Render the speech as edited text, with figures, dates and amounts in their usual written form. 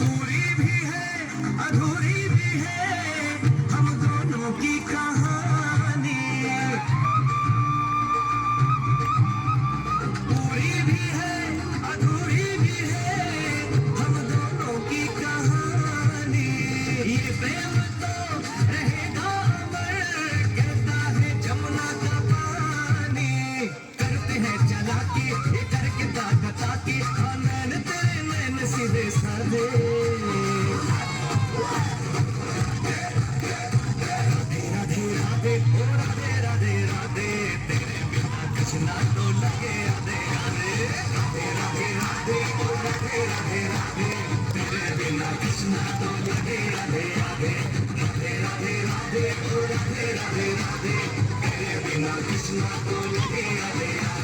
पूरी भी है अधूरी भी है हम दोनों की कहानी। पूरी भी है अधूरी भी है हम दोनों की कहानी। ये प्रेम तो रहेगा अमर कहता है जमुना का पानी। करते हैं चालाकी ये करके ताकता की हाँ नैन तेरे नैन सीधे साधे। राधे राधे ओ राधे राधे राधे तेरे बिना कुछ ना तो लगे आधे आधे। राधे राधे राधे ओ राधे राधे राधे तेरे बिना कुछ ना तो लगे आधे आधे। राधे राधे राधे ओ राधे राधे राधे तेरे बिना कुछ ना तो लगे आधे आधे।